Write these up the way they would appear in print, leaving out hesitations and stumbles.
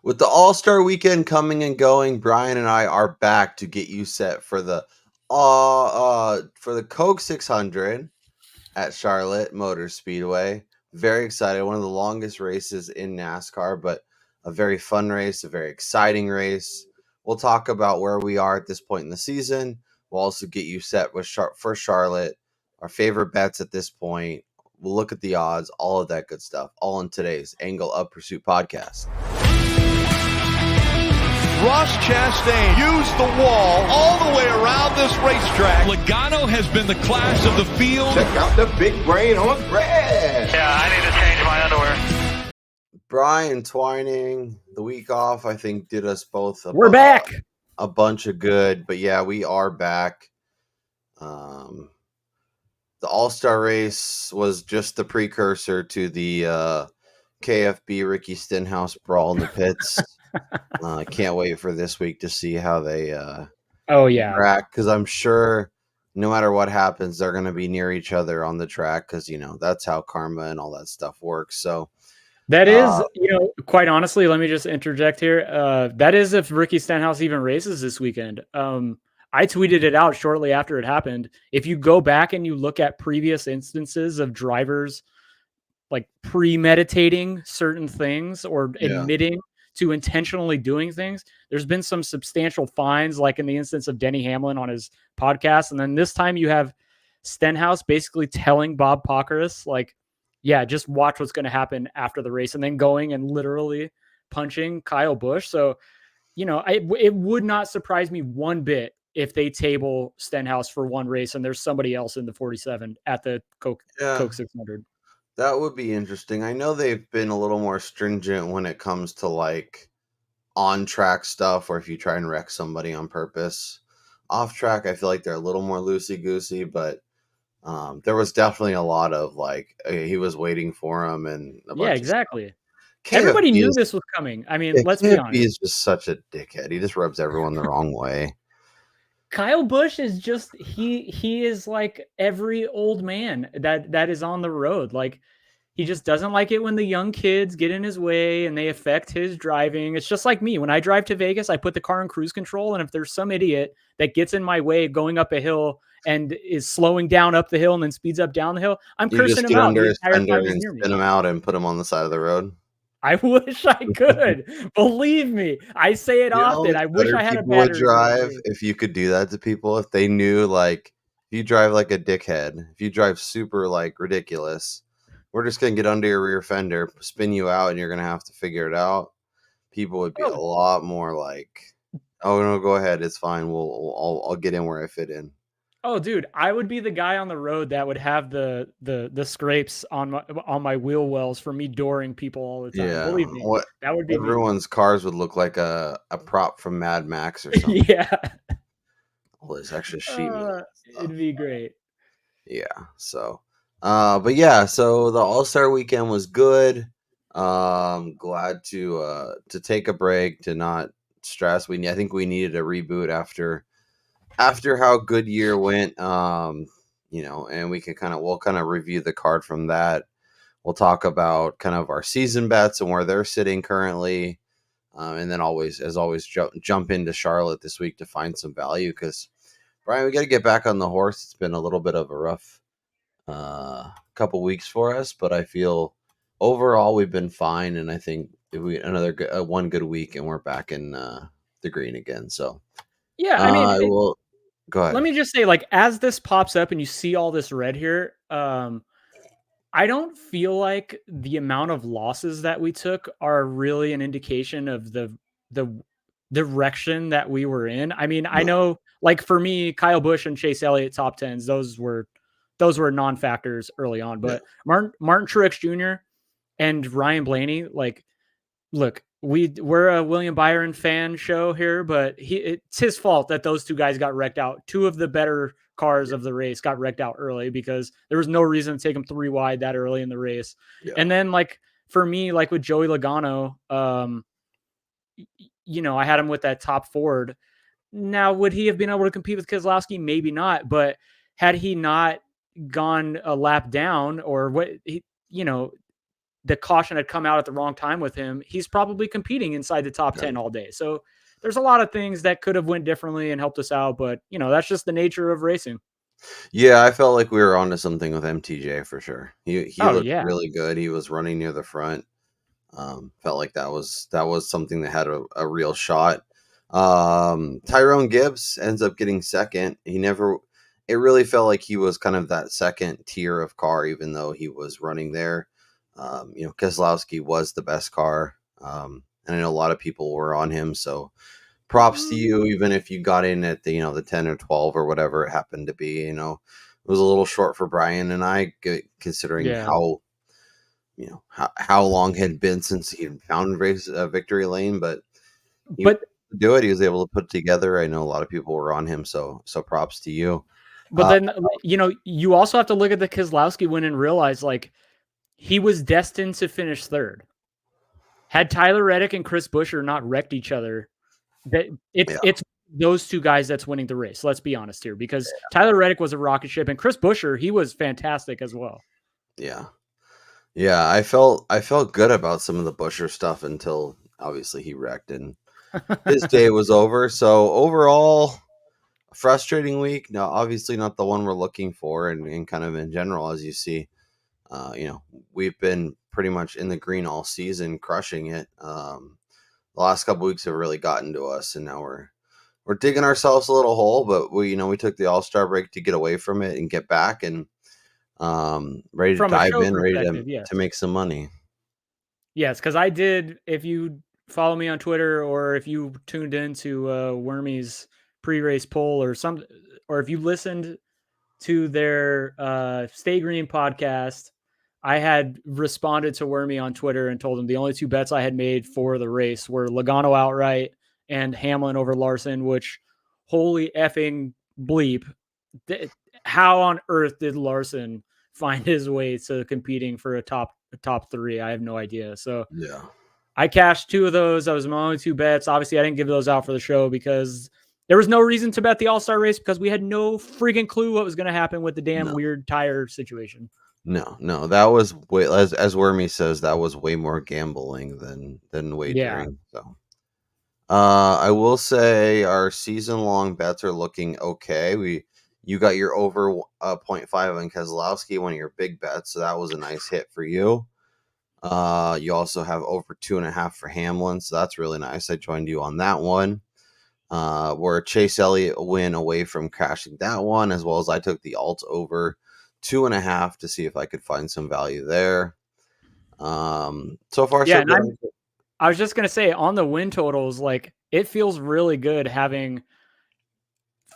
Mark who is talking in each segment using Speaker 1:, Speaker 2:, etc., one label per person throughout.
Speaker 1: With the All-Star weekend coming and going, Brian and I are back to get you set for the Coke 600 at Charlotte Motor Speedway. Very excited. One of the longest races in NASCAR, but a very fun race, a very exciting race. We'll talk about where we are at this point in the season. We'll also get you set with for Charlotte, our favorite bets at this point. We'll look at the odds, all of that good stuff, all in today's Angle of Pursuit podcast.
Speaker 2: Ross Chastain used the wall all the way around this racetrack.
Speaker 3: Logano has been the class of the field.
Speaker 4: Check out the big brain on Brad.
Speaker 5: Yeah, I need to change my underwear.
Speaker 1: Brian Twining, the week off, I think, did us both
Speaker 6: We're back.
Speaker 1: A bunch of good, but yeah, we are back. The All-Star race was just the precursor to the KFB Ricky Stenhouse brawl in the pits. I can't wait for this week to see how they track, because I'm sure no matter what happens, they're going to be near each other on the track, because that's how karma and all that stuff works. So
Speaker 6: that is, quite honestly, let me just interject here. That is if Ricky Stenhouse even races this weekend. I tweeted it out shortly after it happened. If you go back and you look at previous instances of drivers like premeditating certain things or admitting to intentionally doing things, there's been some substantial fines, like in the instance of Denny Hamlin on his podcast. And then this time you have Stenhouse basically telling Bob Pockrass, like, yeah, just watch what's going to happen after the race, and then going and literally punching Kyle Busch. So, it would not surprise me one bit if they table Stenhouse for one race and there's somebody else in the 47 at the Coke 600.
Speaker 1: That would be interesting. I know they've been a little more stringent when it comes to like on-track stuff, or if you try and wreck somebody on purpose. Off-track, I feel like they're a little more loosey-goosey, but there was definitely a lot of like he was waiting for him, and
Speaker 6: exactly. Everybody knew this was coming. I mean, let's be honest.
Speaker 1: He's just such a dickhead. He just rubs everyone the wrong way.
Speaker 6: Kyle Busch is just he is like every old man that is on the road. Like, he just doesn't like it when the young kids get in his way and they affect his driving. It's just like me. When I drive to Vegas, I put the car in cruise control, and if there's some idiot that gets in my way going up a hill and is slowing down up the hill and then speeds up down the hill, I'm cursing him out.
Speaker 1: Under his fender and spin him out and put him on the side of the road.
Speaker 6: I wish I could. Believe me, I say it often. I wish I had a battery.
Speaker 1: Drive if you could do that to people, if they knew, like, if you drive like a dickhead, if you drive super like ridiculous, we're just gonna get under your rear fender, spin you out, and you're gonna have to figure it out. People would be a lot more like, "Oh no, go ahead, it's fine. I'll get in where I fit in."
Speaker 6: Oh, dude, I would be the guy on the road that would have the scrapes on my wheel wells for me dooring people all the time.
Speaker 1: Yeah,
Speaker 6: believe me, that would be
Speaker 1: everyone's cars would look like a prop from Mad Max or something.
Speaker 6: Yeah,
Speaker 1: all this extra sheet.
Speaker 6: It'd be great.
Speaker 1: Yeah. So, but yeah, so the All-Star weekend was good. Glad to take a break, to not stress. I think we needed a reboot after how Goodyear went, and we'll kind of review the card from that. We'll talk about kind of our season bets and where they're sitting currently. And then as always, jump into Charlotte this week to find some value, because Brian, we got to get back on the horse. It's been a little bit of a rough couple weeks for us, but I feel overall we've been fine. And I think if we another one good week and we're back in the green again. So
Speaker 6: yeah, I mean,
Speaker 1: go ahead.
Speaker 6: Let me just say, like, as this pops up and you see all this red here, I don't feel like the amount of losses that we took are really an indication of the direction that we were in. I mean, I know, like, for me, Kyle Busch and Chase Elliott top 10s, those were non-factors early on. But Martin Truex Jr. and Ryan Blaney, like, look, we're a William Byron fan show here, but it's his fault that those two guys got wrecked out. Two of the better cars of the race got wrecked out early because there was no reason to take them 3 wide that early in the race. Yeah. And then, like, for me, like with Joey Logano, I had him with that top Ford. Now, would he have been able to compete with Keselowski? Maybe not. But had he not gone a lap down, or what, the caution had come out at the wrong time with him, he's probably competing inside the top 10 all day. So there's a lot of things that could have went differently and helped us out, but that's just the nature of racing.
Speaker 1: Yeah, I felt like we were onto something with MTJ for sure. He
Speaker 6: Oh
Speaker 1: looked
Speaker 6: yeah.
Speaker 1: really good. He was running near the front. Felt like that was something that had a real shot. Tyrone Gibbs ends up getting second. It really felt like he was kind of that second tier of car, even though he was running there. Keselowski was the best car. And I know a lot of people were on him, so props to you, even if you got in at the 10 or 12 or whatever it happened to be. It was a little short for Brian and I, considering
Speaker 6: Yeah.
Speaker 1: how long had been since he had found victory lane, but he
Speaker 6: But
Speaker 1: was able to do it. He was able to put it together. I know a lot of people were on him, so props to you.
Speaker 6: then you also have to look at the Keselowski win and realize like he was destined to finish third. Had Tyler Reddick and Chris Buescher not wrecked each other, it's those two guys that's winning the race. Let's be honest here, because Tyler Reddick was a rocket ship, and Chris Buescher, he was fantastic as well.
Speaker 1: Yeah. I felt good about some of the Buescher stuff until obviously he wrecked and his day was over. So overall, a frustrating week. No, obviously not the one we're looking for, and kind of in general, as you see, we've been pretty much in the green all season, crushing it. The last couple weeks have really gotten to us, and now we're digging ourselves a little hole. But we took the All-Star break to get away from it and get back and ready to
Speaker 6: From a
Speaker 1: dive
Speaker 6: show
Speaker 1: in, ready
Speaker 6: perspective, yes.
Speaker 1: to make some money.
Speaker 6: Yes, because I did. If you follow me on Twitter or if you tuned into Wormy's pre-race poll or if you listened to their Stay Green podcast, I had responded to Wormy on Twitter and told him the only two bets I had made for the race were Logano outright and Hamlin over Larson, which holy effing bleep. How on earth did Larson find his way to competing for a top three? I have no idea. So
Speaker 1: Yeah.
Speaker 6: I cashed two of those. That was my only two bets. Obviously, I didn't give those out for the show because there was no reason to bet the All-Star race because we had no freaking clue what was going to happen with the damn weird tire situation.
Speaker 1: No, that was way, as Wormy says, that was way more gambling than wagering.
Speaker 6: Yeah.
Speaker 1: So, I will say our season-long bets are looking okay. You got your over 0.5 on Keselowski, one of your big bets, so that was a nice hit for you. You also have over 2.5 for Hamlin, so that's really nice. I joined you on that one. Where Chase Elliott win away from crashing that one, as well as I took the alt over 2.5 to see if I could find some value there. So far, so good.
Speaker 6: I was just gonna say on the win totals, like it feels really good having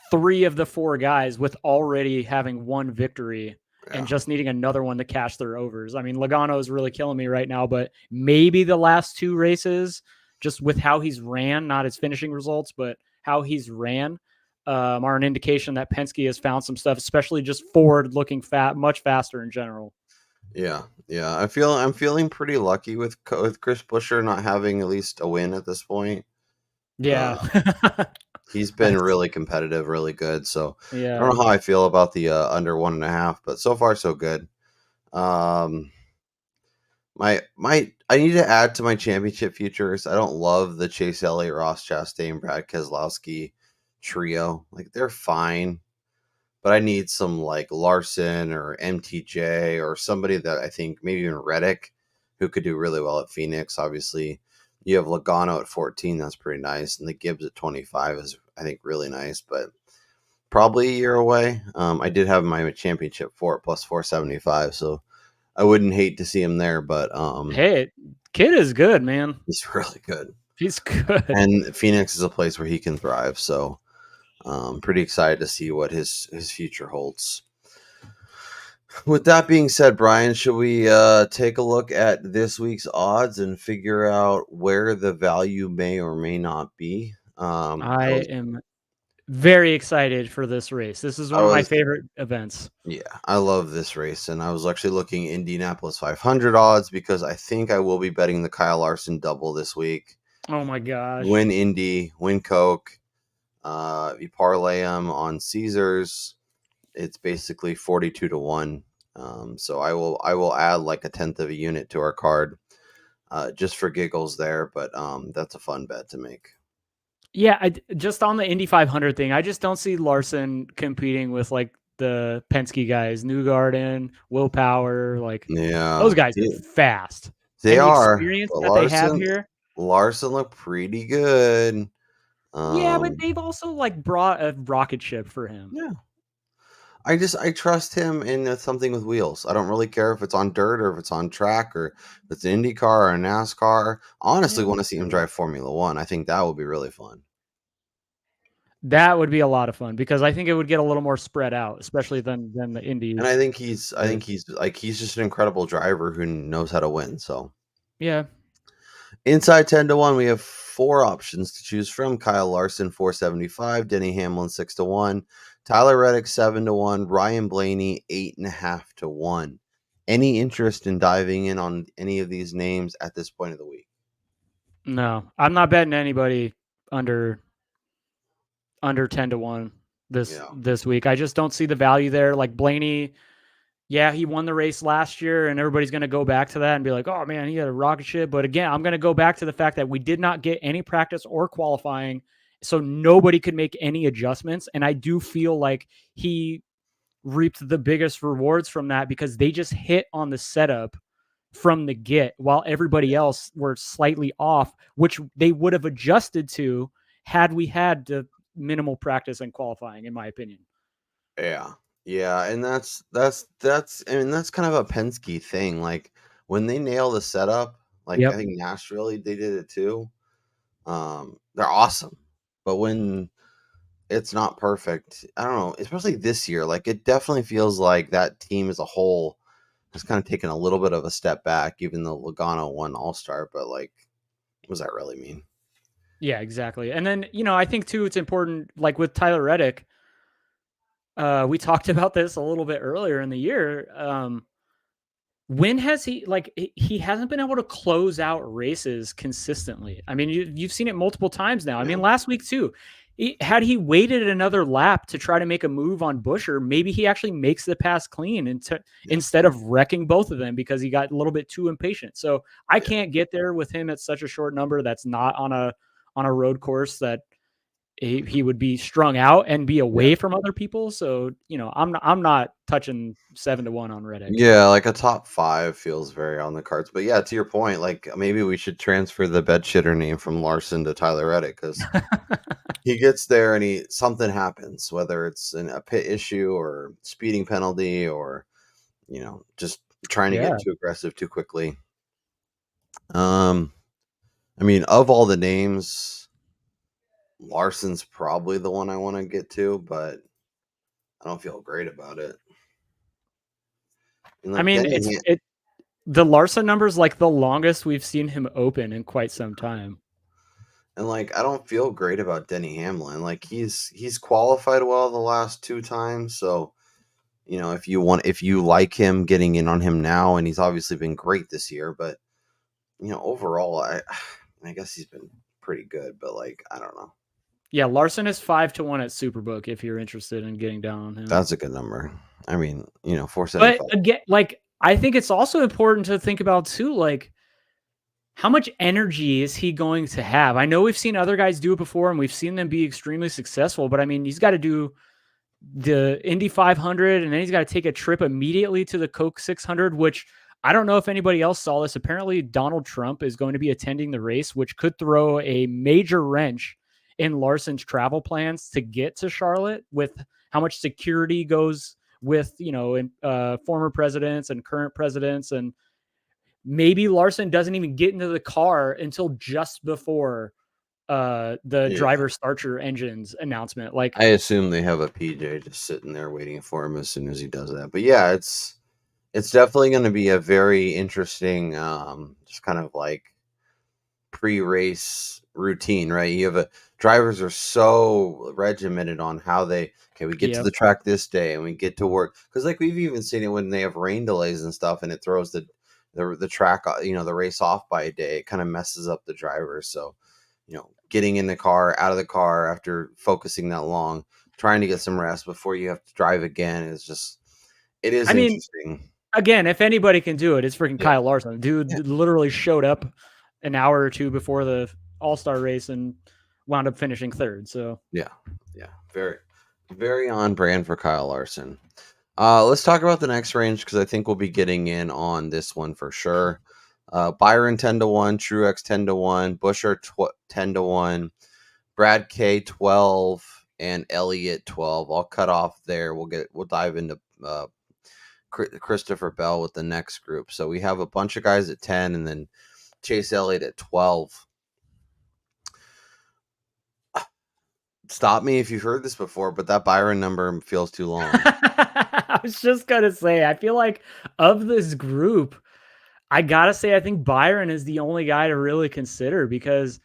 Speaker 6: 3 of the 4 guys with already having one victory and just needing another one to cash their overs. I mean, Logano is really killing me right now, but maybe the last 2 races, just with how he's ran, not his finishing results, but how he's ran, are an indication that Penske has found some stuff, especially just forward looking much faster in general.
Speaker 1: Yeah. I'm feeling pretty lucky with Chris Buescher not having at least a win at this point.
Speaker 6: Yeah.
Speaker 1: He's been really competitive, really good. So
Speaker 6: yeah.
Speaker 1: I don't know how I feel about the under 1.5, but so far so good. I need to add to my championship futures. I don't love the Chase Elliott, Ross Chastain, Brad Keselowski trio. Like they're fine, but I need some like Larson or MTJ or somebody that I think maybe even Reddick who could do really well at Phoenix. Obviously, you have Logano at 14. That's pretty nice. And the Gibbs at 25 is, I think, really nice, but probably a year away. I did have my championship for it plus 475. So I wouldn't hate to see him there, but
Speaker 6: hey, kid is good, man.
Speaker 1: He's really good.
Speaker 6: He's good.
Speaker 1: And Phoenix is a place where he can thrive. So pretty excited to see what his future holds. With that being said, Brian, should we take a look at this week's odds and figure out where the value may or may not be?
Speaker 6: I am very excited for this race. This is one of my favorite events.
Speaker 1: Yeah, I love this race. And I was actually looking Indianapolis 500 odds because I think I will be betting the Kyle Larson double this week.
Speaker 6: Oh my gosh.
Speaker 1: Win Indy, win Coke. You parlay them on Caesars. It's basically 42 to 1 So I will add like a 1/10 of a unit to our card, just for giggles there. But that's a fun bet to make.
Speaker 6: Yeah, just on the Indy 500 thing, I just don't see Larson competing with like the Penske guys, Newgarden, Will Power, like those
Speaker 1: Yeah,
Speaker 6: guys are fast.
Speaker 1: they
Speaker 6: And the
Speaker 1: are.
Speaker 6: experience
Speaker 1: But
Speaker 6: that they have here.
Speaker 1: Larson looked pretty good.
Speaker 6: Yeah, but they've also like brought a rocket ship for him.
Speaker 1: Yeah. I trust him in something with wheels. I don't really care if it's on dirt or if it's on track or if it's an IndyCar or a NASCAR. Honestly,
Speaker 6: Yeah,
Speaker 1: want to see him drive Formula One. I think that would be really fun.
Speaker 6: that would be a lot of fun because I think it would get a little more spread out, especially than the
Speaker 1: And
Speaker 6: Indy.
Speaker 1: I think he's just an incredible driver who knows how to win. So
Speaker 6: Yeah.
Speaker 1: inside 10-1, we have 4 options to choose from. Kyle Larson 475, Denny Hamlin 6-1, Tyler Reddick 7-1, Ryan Blaney 8.5-1. Any interest in diving in on any of these names at this point of the week?
Speaker 6: No, I'm not betting anybody under 10-1
Speaker 1: Yeah.
Speaker 6: this week. I just don't see the value there. Like Blaney, yeah, he won the race last year, and everybody's going to go back to that and be like, "Oh man, he had a rocket ship." But again, I'm going to go back to the fact that we did not get any practice or qualifying, so nobody could make any adjustments. And I do feel like he reaped the biggest rewards from that because they just hit on the setup from the get, while everybody else were slightly off, which they would have adjusted to had we had the minimal practice and qualifying, in my opinion.
Speaker 1: Yeah. Yeah, and I mean that's kind of a Penske thing. Like when they nail the setup, like I
Speaker 6: Yep.
Speaker 1: think Nashville they did it too. They're awesome. But when it's not perfect, I don't know, especially this year, like it definitely feels like that team as a whole has kind of taken a little bit of a step back, even though Logano won All-Star, but like what does that really mean?
Speaker 6: Yeah, exactly. And then, I think too, it's important, like with Tyler Reddick, we talked about this a little bit earlier in the year. When has he hasn't been able to close out races consistently. I mean, you've seen it multiple times now. I
Speaker 1: Yeah.
Speaker 6: mean, last week too, had he waited another lap to try to make a move on Busher, maybe he actually makes the pass clean
Speaker 1: Yeah.
Speaker 6: instead of wrecking both of them because he got a little bit too impatient. So I
Speaker 1: Yeah.
Speaker 6: can't get there with him at such a short number. That's not on a road course that he would be strung out and be
Speaker 1: Yeah.
Speaker 6: away from other people. So, I'm not touching 7-1 on Reddick.
Speaker 1: Yeah, like a top 5 feels very on the cards. But yeah, to your point, like maybe we should transfer the bed shitter name from Larson to Tyler Reddick because he gets there and something happens, whether it's a pit issue or speeding penalty or just trying to
Speaker 6: Yeah.
Speaker 1: get too aggressive too quickly. I mean, of all the names, Larson's probably the one I want to get to, but I don't feel great about it. And
Speaker 6: I
Speaker 1: like
Speaker 6: mean, the Larson number is like the longest we've seen him open in quite some time.
Speaker 1: And like I don't feel great about Denny Hamlin. Like he's qualified well the last 2 times, so if you like him, getting in on him now, and he's obviously been great this year, but overall I guess he's been pretty good, but like I don't know.
Speaker 6: Yeah, Larson is 5-1 at Superbook if you're interested in getting down on him.
Speaker 1: That's a good number. I mean,
Speaker 6: But
Speaker 1: 475.
Speaker 6: again, like I think it's also important to think about too, like how much energy is he going to have? I know we've seen other guys do it before and we've seen them be extremely successful, but I mean, he's got to do the Indy 500 and then he's got to take a trip immediately to the Coke 600, which I don't know if anybody else saw this. Apparently, Donald Trump is going to be attending the race, which could throw a major wrench in Larson's travel plans to get to Charlotte with how much security goes with, former presidents and current presidents. And maybe Larson doesn't even get into the car until just before the
Speaker 1: Yeah.
Speaker 6: driver starter engines announcement. Like,
Speaker 1: I assume they have a PJ just sitting there waiting for him as soon as he does that. But yeah, it's definitely going to be a very interesting just kind of like pre-race routine, right? You have drivers are so regimented on how we get to the track this day and we get to work, because like we've even seen it when they have rain delays and stuff and it throws the track, the race off by a day. It kind of messes up the drivers. So getting in the car, out of the car after focusing that long, trying to get some rest before you have to drive again is just, It is
Speaker 6: I mean,
Speaker 1: interesting.
Speaker 6: again, if anybody can do it, it's freaking
Speaker 1: Yeah.
Speaker 6: Kyle Larson. Dude literally showed up an hour or two before the All-Star race and wound up finishing third. So
Speaker 1: Yeah. Very, very on brand for Kyle Larson. Let's talk about the next range because I think we'll be getting in on this one for sure. Byron 10-1, Truex 10-1, Busher 10-1, Brad K 12, and Elliott 12. I'll cut off there. We'll dive into Christopher Bell with the next group. So we have a bunch of guys at 10, and then Chase Elliott at 12. Stop me if you've heard this before, but that Byron number feels too long.
Speaker 6: I was just gonna say, I feel like of this group, I gotta say, I think Byron is the only guy to really consider because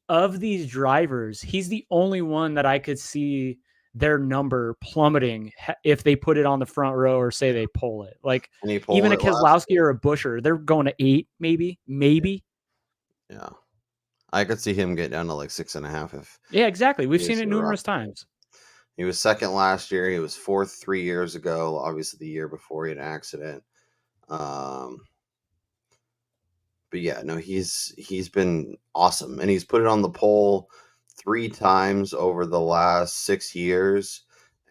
Speaker 6: of these drivers, he's the only one that I could see their number plummeting if they put it on the front row or say they pull it. Like
Speaker 1: And he pulled
Speaker 6: even a
Speaker 1: it last
Speaker 6: Keselowski
Speaker 1: year.
Speaker 6: or a Busher, they're going to 8, maybe.
Speaker 1: Yeah. I could see him get down to like 6.5 if
Speaker 6: Yeah, exactly. We've seen
Speaker 1: is
Speaker 6: it
Speaker 1: the rock.
Speaker 6: numerous times.
Speaker 1: He was second last year. He was fourth 3 years ago. Obviously, the year before he had an accident. But yeah, no, he's been awesome, and he's put it on the pole 3 times over the last 6 years,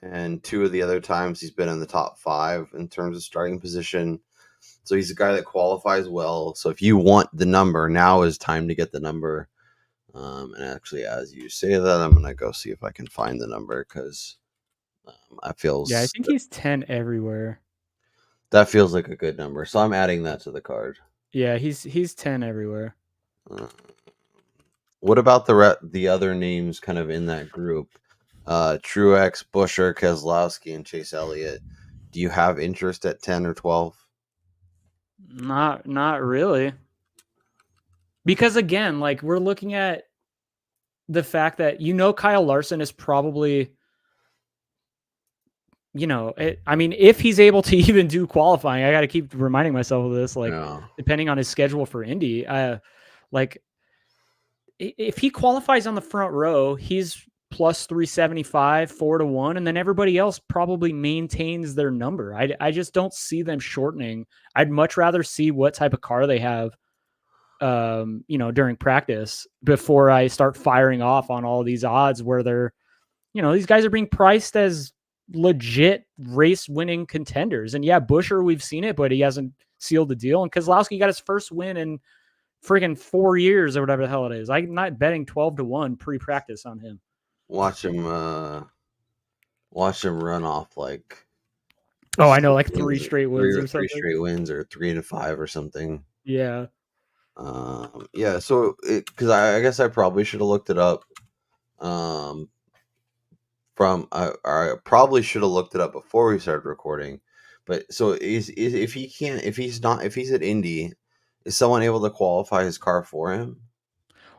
Speaker 1: and 2 of the other times he's been in the top 5 in terms of starting position. So he's a guy that qualifies well. So if you want the number, now is time to get the number. And actually, as you say that, I'm gonna go see if I can find the number because I feels
Speaker 6: Yeah, I think he's 10 everywhere.
Speaker 1: that feels like a good number. So I'm adding that to the card.
Speaker 6: Yeah, he's 10 everywhere.
Speaker 1: What about the other names kind of in that group? Truex, Busher, Keselowski, and Chase Elliott. Do you have interest at 10 or 12?
Speaker 6: Not really. Because again, like we're looking at the fact that Kyle Larson is probably I mean, if he's able to even do qualifying, I got to keep reminding myself of this, like depending on his schedule for Indy, like if he qualifies on the front row, he's plus 375, 4-1, and then everybody else probably maintains their number. I just don't see them shortening. I'd much rather see what type of car they have, during practice before I start firing off on all these odds where they're, these guys are being priced as legit race winning contenders. And yeah, Busher, we've seen it, but he hasn't sealed the deal. And Keselowski got his first win in friggin' 4 years or whatever the hell it is. I'm not betting 12-1 pre-practice on him.
Speaker 1: Watch him run off like
Speaker 6: I know, like 3 straight wins or something.
Speaker 1: 3 straight wins or 3-5 or something.
Speaker 6: Yeah.
Speaker 1: Yeah. So because I guess I probably should have looked it up. I probably should have looked it up before we started recording. But so is if he's at Indy, is someone able to qualify his car for him?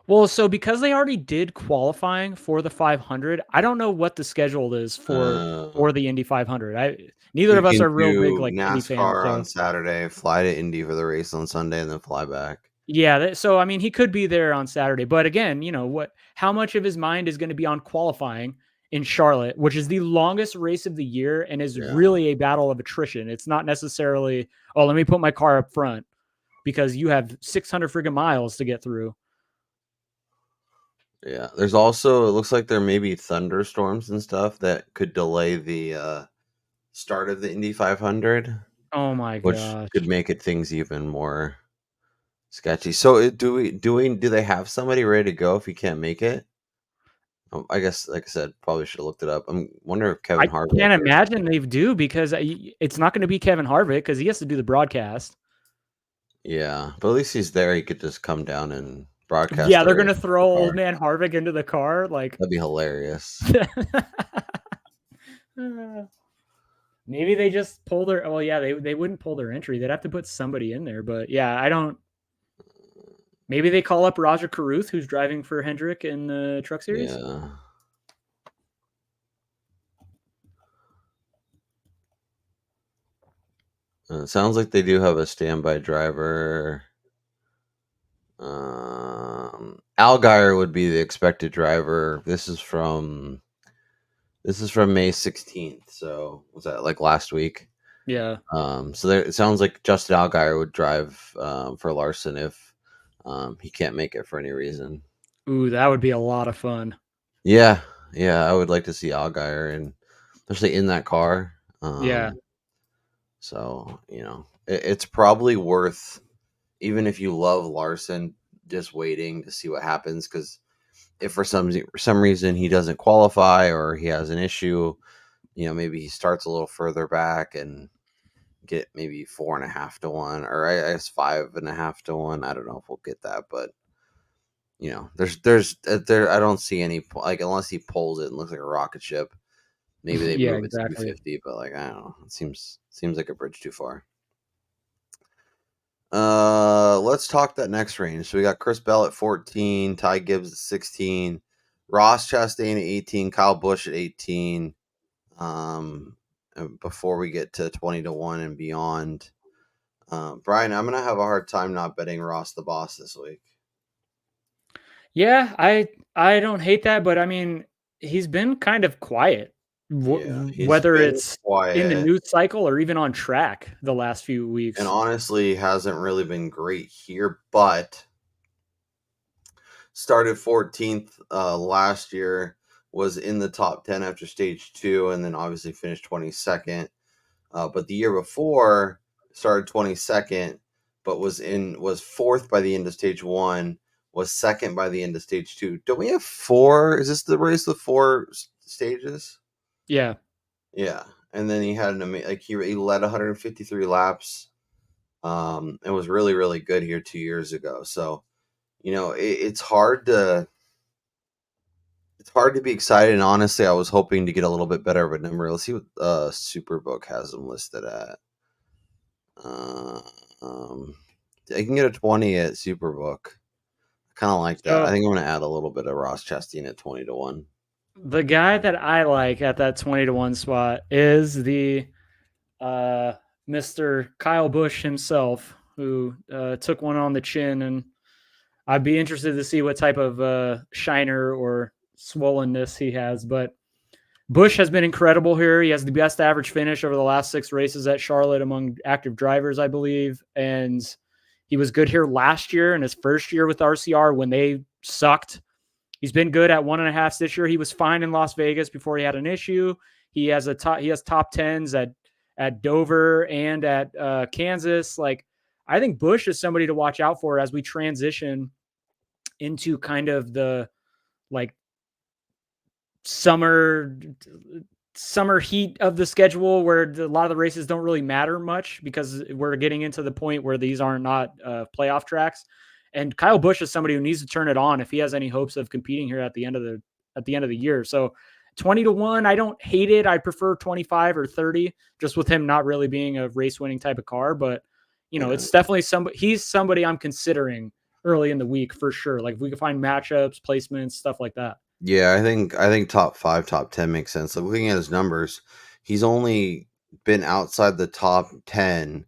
Speaker 6: Well, so because they already did qualifying for the 500, I don't know what the schedule is for the Indy 500. Neither of us are real big like Indy fans.
Speaker 1: NASCAR on Saturday, fly to Indy for the race on Sunday, and then fly back.
Speaker 6: Yeah, so I mean, he could be there on Saturday, but again, how much of his mind is going to be on qualifying in Charlotte, which is the longest race of the year and is really a battle of attrition. It's not necessarily, let me put my car up front because you have 600 friggin' miles to get through.
Speaker 1: Yeah, there's also, it looks like there may be thunderstorms and stuff that could delay the start of the Indy 500.
Speaker 6: Oh my
Speaker 1: gosh. Which could make it things even more sketchy. So do they have somebody ready to go if he can't make it? I guess, like I said, probably should have looked it up. I'm wondering if Kevin Harvick.
Speaker 6: I can't imagine they do because it's not going to be Kevin Harvick because he has to do the broadcast.
Speaker 1: Yeah, but at least he's there. He could just come down and broadcast.
Speaker 6: Yeah, they're going to throw old man Harvick into the car. Like
Speaker 1: that'd be hilarious.
Speaker 6: Maybe they just pull their. Well, yeah, they wouldn't pull their entry. They'd have to put somebody in there. But yeah, I don't. Maybe they call up Roger Carruth, who's driving for Hendrick in the Truck Series.
Speaker 1: Yeah. It sounds like they do have a standby driver. Allgaier would be the expected driver. This is from May 16th. So was that like last week?
Speaker 6: Yeah.
Speaker 1: So there, it sounds like Justin Allgaier would drive for Larson if he can't make it for any reason.
Speaker 6: Ooh, that would be a lot of fun.
Speaker 1: Yeah, I would like to see Allgaier, and especially in that car.
Speaker 6: Yeah.
Speaker 1: So it's probably worth, even if you love Larson, just waiting to see what happens, because if for some reason he doesn't qualify or he has an issue, maybe he starts a little further back and get maybe 4.5 to 1, or I guess 5.5 to 1. I don't know if we'll get that, but there I don't see any, like, unless he pulls it and looks like a rocket ship. Maybe they
Speaker 6: Yeah,
Speaker 1: move it to
Speaker 6: exactly.
Speaker 1: 250, but like, I don't know. It seems like a bridge too far. Let's talk that next range. So we got Chris Bell at 14, Ty Gibbs at 16, Ross Chastain at 18, Kyle Busch at 18. Before we get to 20 to 1 and beyond, Brian, I'm gonna have a hard time not betting Ross the boss this week.
Speaker 6: Yeah, I don't hate that, but I mean, he's been kind of quiet,
Speaker 1: Yeah, he's
Speaker 6: whether
Speaker 1: been
Speaker 6: it's in the
Speaker 1: quiet
Speaker 6: news cycle or even on track the last few
Speaker 1: and
Speaker 6: weeks.
Speaker 1: honestly hasn't really been great here, but started 14th last year, was in the top 10 after stage 2, and then obviously finished 22nd. But the year before, started 22nd, but was fourth by the end of stage 1, was second by the end of stage 2. Don't we have 4? Is this the race with 4 stages?
Speaker 6: Yeah.
Speaker 1: Yeah. And then he had he led 153 laps. And was really, really good here 2 years ago. So, it's hard to be excited. And honestly, I was hoping to get a little bit better of a number. Let's see what Superbook has him listed at. I can get a 20 at Superbook. I kind of like that. I
Speaker 6: So
Speaker 1: think I'm going to add a little bit of Ross Chastain at 20 to 1.
Speaker 6: the guy that I like at that 20 to 1 spot is the Mr. Kyle Busch himself, who took one on the chin, and I'd be interested to see what type of shiner or swollenness he has. But Busch has been incredible here. He has the best average finish over the last 6 races at Charlotte among active drivers, I believe. And he was good here last year in his first year with RCR when they sucked. He's been good at 1.5 this year. He was fine in Las Vegas before he had an issue. He has top 10s at Dover and at Kansas. Like, I think Busch is somebody to watch out for as we transition into kind of the like summer heat of the schedule, where a lot of the races don't really matter much because we're getting into the point where these are not playoff tracks. And Kyle Busch is somebody who needs to turn it on if he has any hopes of competing here at the end of the year. So 20 to 1, I don't hate it. I prefer 25 or 30, just with him not really being a race winning type of car. But it's definitely he's somebody I'm considering early in the week for sure. Like, if we can find matchups, placements, stuff like that.
Speaker 1: Yeah, I think top 5, top 10 makes sense. Like, looking at his numbers, he's only been outside the top 10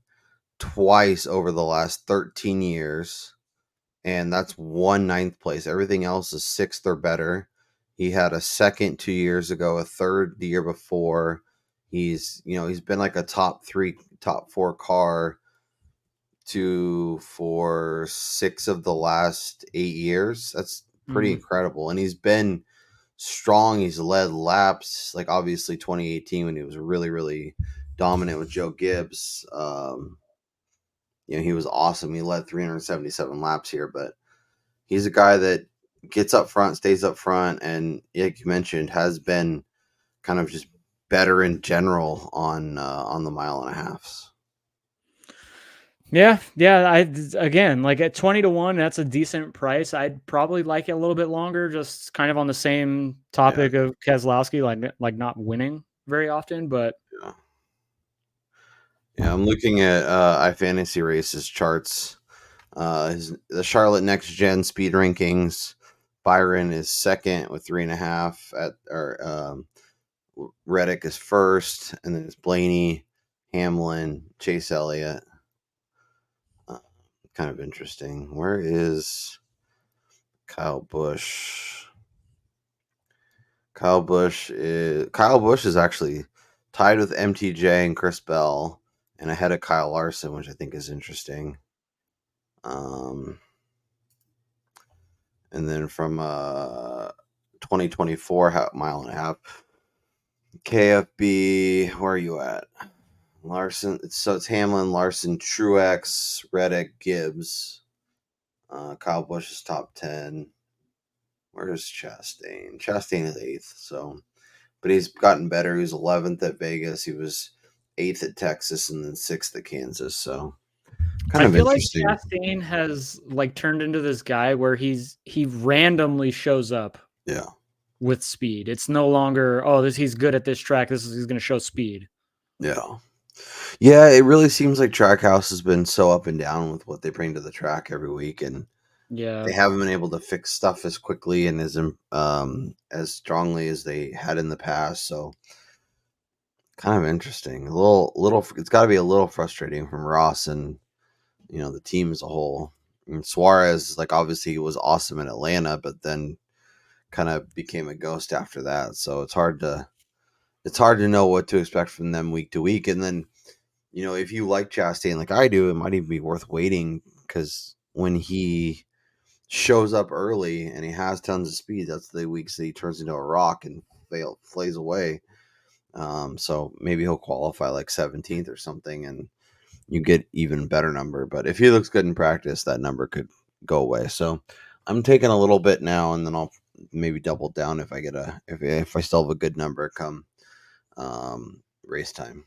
Speaker 1: twice over the last 13 years, and that's 1/9 place. Everything else is 6th or better. He had a second 2 years ago, a third the year before. He's been like a top 3, top 4 car for 6 of the last 8 years. That's pretty incredible. And he's been strong. He's led laps, like obviously 2018 when he was really, really dominant with Joe Gibbs. He was awesome. He led 377 laps here, but he's a guy that gets up front, stays up front, and like you mentioned, has been kind of just better in general on the 1.5 miles.
Speaker 6: Yeah. Again, like at 20 to 1, that's a decent price. I'd probably like it a little bit longer, just kind of on the same topic of Keselowski, like not winning very often. But
Speaker 1: yeah, I'm looking at iFantasy Races charts. The Charlotte Next Gen speed rankings. Byron is second with 3.5. Reddick is first, and then it's Blaney, Hamlin, Chase Elliott. Kind of interesting. Where is Kyle Busch? Kyle Busch is actually tied with MTJ and Chris Bell. and ahead of Kyle Larson, which I think is interesting. And then from 2024 mile and a half, KFB, where are you at? Larson. So it's Hamlin, Larson, Truex, Reddick, Gibbs. Kyle Busch is top 10. Where's Chastain? Chastain is 8th. So, but he's gotten better. He was 11th at Vegas. He was 8th at Texas, and then 6th at Kansas. So, kind
Speaker 6: I
Speaker 1: of
Speaker 6: feel like
Speaker 1: interesting.
Speaker 6: Chastain has like turned into this guy where he randomly shows up.
Speaker 1: Yeah.
Speaker 6: With speed. It's no longer, he's good at this track. He's going to show speed.
Speaker 1: Yeah. Yeah, it really seems like Trackhouse has been so up and down with what they bring to the track every week, and they haven't been able to fix stuff as quickly and as strongly as they had in the past. So, kind of interesting. A little. It's got to be a little frustrating from Ross and the team as a whole. And Suarez, like obviously, he was awesome in Atlanta, but then kind of became a ghost after that. So it's hard to know what to expect from them week to week. And then, if you like Chastain like I do, it might even be worth waiting because when he shows up early and he has tons of speed, that's the weeks that he turns into a rock and flays away. So maybe he'll qualify like 17th or something, and you get even better number. But if he looks good in practice, that number could go away. So I'm taking a little bit now, and then I'll maybe double down if I get if I still have a good number come race time.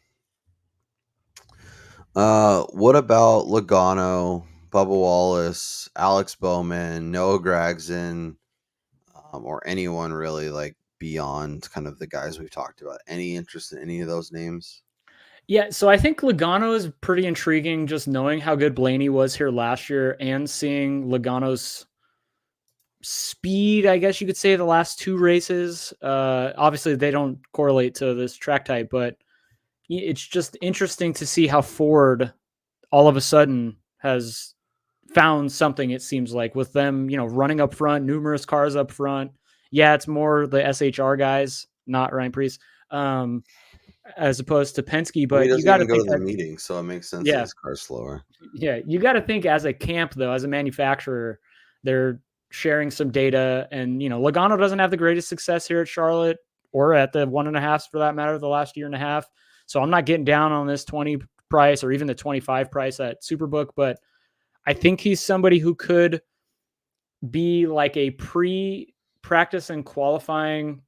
Speaker 1: What about Logano, Bubba Wallace, Alex Bowman, Noah Gragson, or anyone really like beyond kind of the guys we've talked about? Any interest in any of those names?
Speaker 6: Yeah, so I think Logano is pretty intriguing just knowing how good Blaney was here last year and seeing Logano's speed, I guess you could say, the last 2 races. Obviously, they don't correlate to this track type, but it's just interesting to see how Ford all of a sudden has found something, it seems like, with them, running up front, numerous cars up front. Yeah, it's more the SHR guys, not Ryan Preece. As opposed to Penske,
Speaker 1: Well, he
Speaker 6: but you
Speaker 1: doesn't
Speaker 6: got to
Speaker 1: even go
Speaker 6: think
Speaker 1: to the
Speaker 6: that,
Speaker 1: meeting, so it makes sense that
Speaker 6: yeah,
Speaker 1: his car's slower.
Speaker 6: yeah, you got to think as a camp though, as a manufacturer, they're sharing some data, and Logano doesn't have the greatest success here at Charlotte or at the 1.5 for that matter, the last year and a half. So I'm not getting down on this 20 price or even the 25 price at Superbook, but I think he's somebody who could be like a pre-practice and qualifying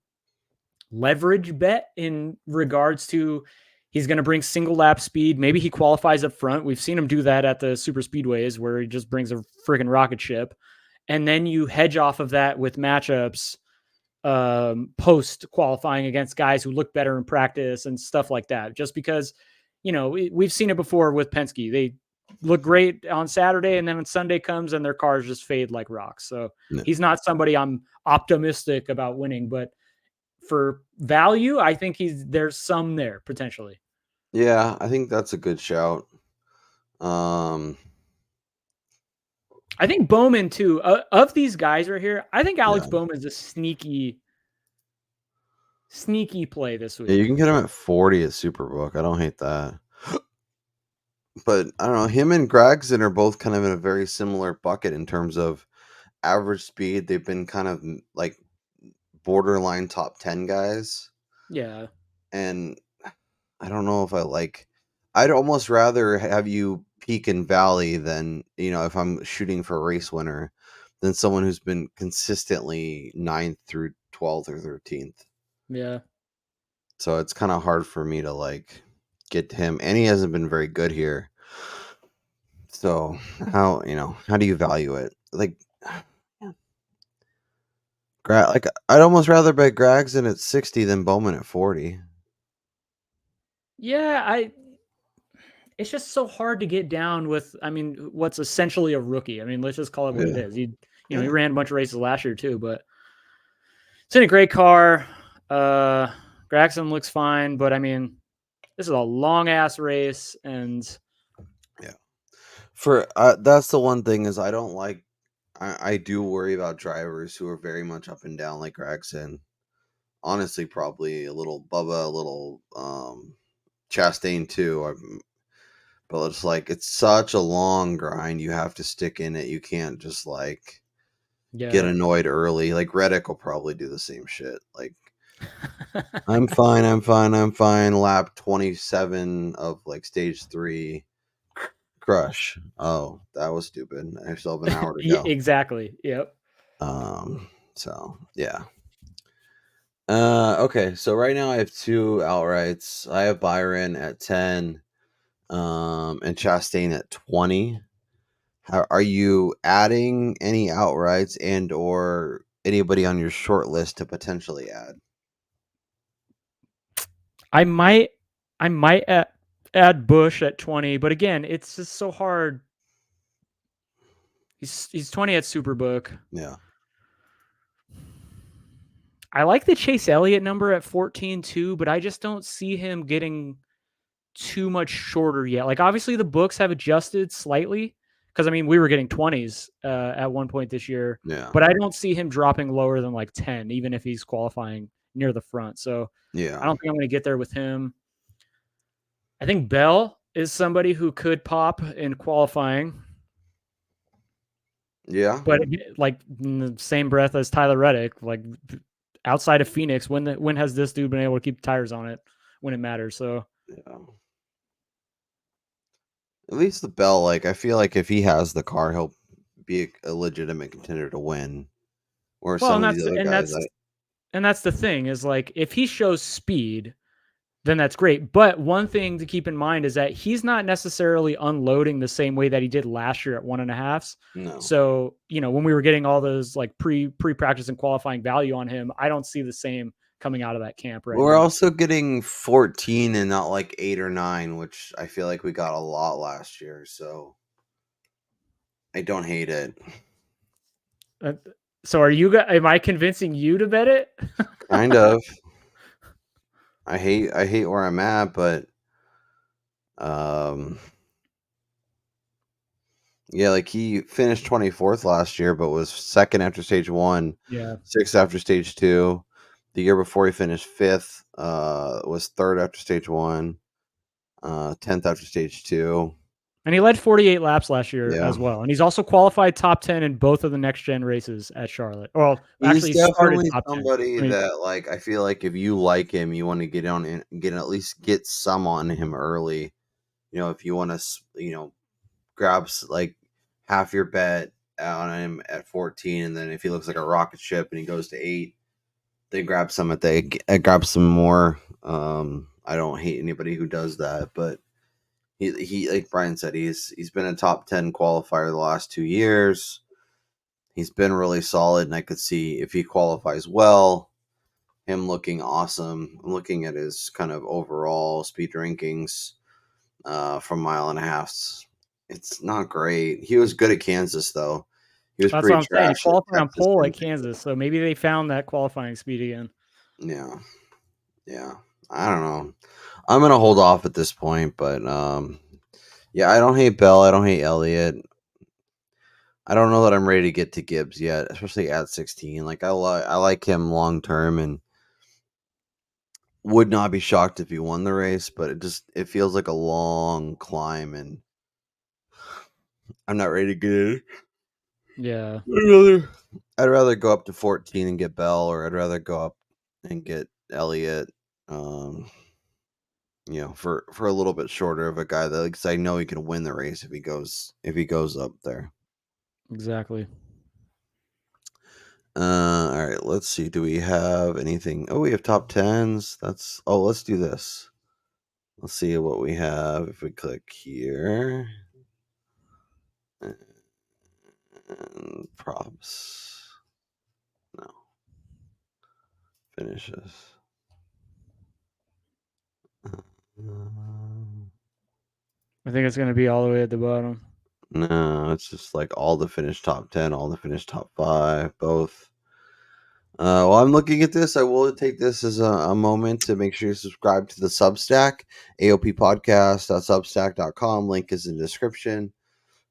Speaker 6: leverage bet in regards to he's going to bring single lap speed. Maybe he qualifies up front. We've seen him do that at the super speedways where he just brings a freaking rocket ship. And then you hedge off of that with matchups post qualifying against guys who look better in practice and stuff like that. Just because, we've seen it before with Penske. They look great on Saturday, and then when Sunday comes and their cars just fade like rocks. So he's not somebody I'm optimistic about winning, but for value, I think there's some there potentially.
Speaker 1: Yeah, I think that's a good shout.
Speaker 6: I think Bowman too. Of these guys right here, I think Alex Bowman is a sneaky play this week.
Speaker 1: Yeah, you can get him at 40 at Superbook. I don't hate that. But I don't know. Him and Gragson are both kind of in a very similar bucket in terms of average speed. They've been kind of like borderline top 10 guys.
Speaker 6: Yeah.
Speaker 1: And I don't know if I'd almost rather have you peak in valley than, if I'm shooting for a race winner, than someone who's been consistently 9th through 12th or 13th.
Speaker 6: Yeah.
Speaker 1: So it's kind of hard for me to get him, and he hasn't been very good here. So how do you value it? I'd almost rather bet Gragson at 60 than Bowman at 40.
Speaker 6: Yeah, it's just so hard to get down with, what's essentially a rookie. Let's just call it what it is. He ran a bunch of races last year too, but it's in a great car. Gragson looks fine, but this is a long ass race, and
Speaker 1: that's the one thing is I don't like. I do worry about drivers who are very much up and down like Gragson. Honestly, probably a little Bubba, a little Chastain too. But it's like it's such a long grind. You have to stick in it. You can't just like get
Speaker 6: Yeah.
Speaker 1: annoyed early. Like Reddick will probably do the same shit. Like I'm fine, I'm fine, I'm fine. Lap 27 of like stage 3 crush. Oh, that was stupid. I still have an hour to go.
Speaker 6: Exactly. Yep.
Speaker 1: So yeah. Okay, so right now I have 2 outrights. I have Byron at 10, and Chastain at 20. Are you adding any outrights and or anybody on your short list to potentially add?
Speaker 6: I might add Bush at 20, but again, it's just so hard. He's 20 at Superbook.
Speaker 1: Yeah.
Speaker 6: I like the Chase Elliott number at 14 too, but I just don't see him getting too much shorter yet. Like obviously the books have adjusted slightly because I mean we were getting 20s at one point this year,
Speaker 1: Yeah.
Speaker 6: but I don't see him dropping lower than like 10, even if he's qualifying near the front. So
Speaker 1: Yeah.
Speaker 6: I don't think I'm going to get there with him. I think Bell is somebody who could pop in qualifying.
Speaker 1: Yeah.
Speaker 6: But like in the same breath as Tyler Reddick, like outside of Phoenix, when has this dude been able to keep tires on it when it matters? So
Speaker 1: Yeah. At least the Bell, like I feel like if he has the car, he'll be a legitimate contender to win. Or
Speaker 6: well,
Speaker 1: some of these other guys,
Speaker 6: and that's the thing is like if he shows speed, then that's great. But one thing to keep in mind is that he's not necessarily unloading the same way that he did last year at 1.5s.
Speaker 1: no.
Speaker 6: So, when we were getting all those like pre-practice and qualifying value on him, I don't see the same coming out of that camp right
Speaker 1: We're
Speaker 6: now.
Speaker 1: also getting 14 and not like 8 or 9, which I feel like we got a lot last year. So I don't hate it.
Speaker 6: So am I convincing you to bet it?
Speaker 1: Kind of. I hate where I'm at, but yeah, like he finished 24th last year, but was second after stage 1,
Speaker 6: Yeah.
Speaker 1: 6th after stage 2. The year before he finished 5th, was 3rd after stage 1, 10th after stage 2.
Speaker 6: And he led 48 laps last year
Speaker 1: Yeah.
Speaker 6: as well. And he's also qualified top 10 in both of the next gen races at Charlotte. Well,
Speaker 1: He's
Speaker 6: actually he started
Speaker 1: definitely
Speaker 6: top 10.
Speaker 1: somebody
Speaker 6: I mean,
Speaker 1: that like I feel like if you like him, you want to get on and get at least get some on him early. If you want to, grab like half your bet on him at 14, and then if he looks like a rocket ship and he goes to 8, they grab some grab some more. I don't hate anybody who does that, but he like Brian said, he's been a top 10 qualifier the last 2 years. He's been really solid, and I could see if he qualifies well, him looking awesome. I'm looking at his kind of overall speed rankings from mile and a half. It's not great. He was good at Kansas, though. He was
Speaker 6: that's what
Speaker 1: pretty
Speaker 6: I'm saying. He
Speaker 1: trash at
Speaker 6: qualified on
Speaker 1: Texas.
Speaker 6: pole at Kansas. So maybe they found that qualifying speed again.
Speaker 1: Yeah. I don't know. I'm gonna hold off at this point, but yeah, I don't hate Bell. I don't hate Elliott. I don't know that I'm ready to get to Gibbs yet, especially at 16. Like I like him long term, and would not be shocked if he won the race, but it feels like a long climb, and I'm not ready to get in.
Speaker 6: Yeah.
Speaker 1: I'd rather go up to 14 and get Bell, or I'd rather go up and get Elliott. For a little bit shorter of a guy that, because I know he can win the race if he goes up there.
Speaker 6: Exactly.
Speaker 1: All right, let's see. Do we have anything? Oh, we have top 10s. Let's do this. Let's see what we have if we click here. And props. No. Finishes.
Speaker 6: I think it's going to be all the way at the bottom.
Speaker 1: No, it's just like all the finished top 10, all the finished top 5, both. While I'm looking at this, I will take this as a moment to make sure you subscribe to the Substack, AOP Podcast.substack.com. Link is in the description.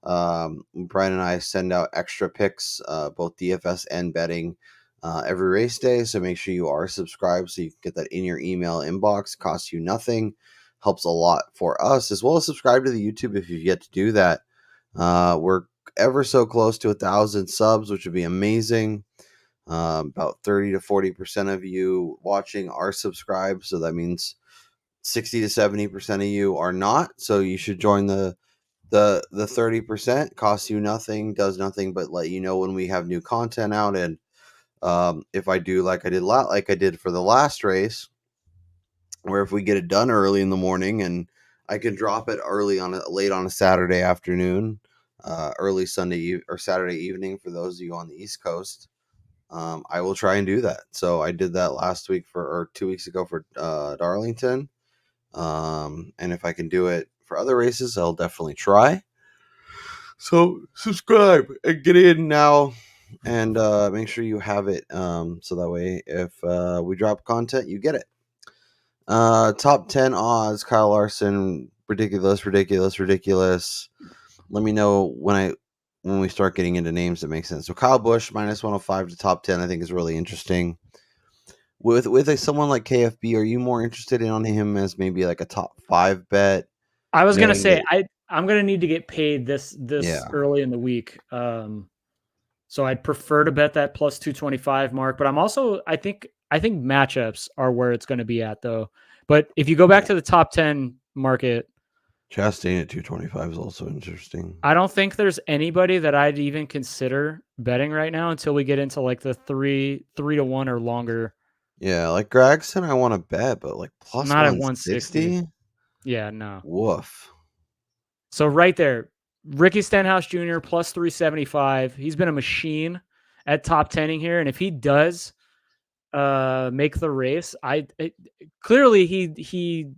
Speaker 1: Brian and I send out extra picks, both DFS and betting, every race day. So make sure you are subscribed so you can get that in your email inbox. Costs you nothing. helps a lot for us, as well as subscribe to the YouTube if you've yet to do that. We're ever so close to 1,000 subs, which would be amazing. About 30 to 40% of you watching are subscribed, so that means 60 to 70% of you are not. So you should join the 30%. Costs you nothing, does nothing but let you know when we have new content out. And if I do like I did for the last race, where if we get it done early in the morning and I can drop it late on a Saturday afternoon, early Sunday or Saturday evening for those of you on the East Coast, I will try and do that. So I did that last week or 2 weeks ago for Darlington. And if I can do it for other races, I'll definitely try. So subscribe and get in now, and make sure you have it. So that way, if we drop content, you get it. Top 10 odds, Kyle Larson, ridiculous. Let me know when we start getting into names that make sense. So Kyle Busch minus 105 to top 10, I think is really interesting. With someone like KFB, are you more interested in on him as maybe like a top 5 bet?
Speaker 6: I was gonna say I'm gonna need to get paid this early in the week. So I'd prefer to bet that plus 225 mark, but I'm also I think matchups are where it's going to be at though. But if you go back to the top 10 market,
Speaker 1: Chastain at 225 is also interesting.
Speaker 6: I don't think there's anybody that I'd even consider betting right now until we get into like the 3 to 1 or longer.
Speaker 1: Yeah, like Gregson, I want to bet, but like plus
Speaker 6: not
Speaker 1: 160?
Speaker 6: At 160. Yeah, no.
Speaker 1: Woof.
Speaker 6: So right there, Ricky Stenhouse Jr. plus 375. He's been a machine at top 10ing here, and if he does make the race, clearly he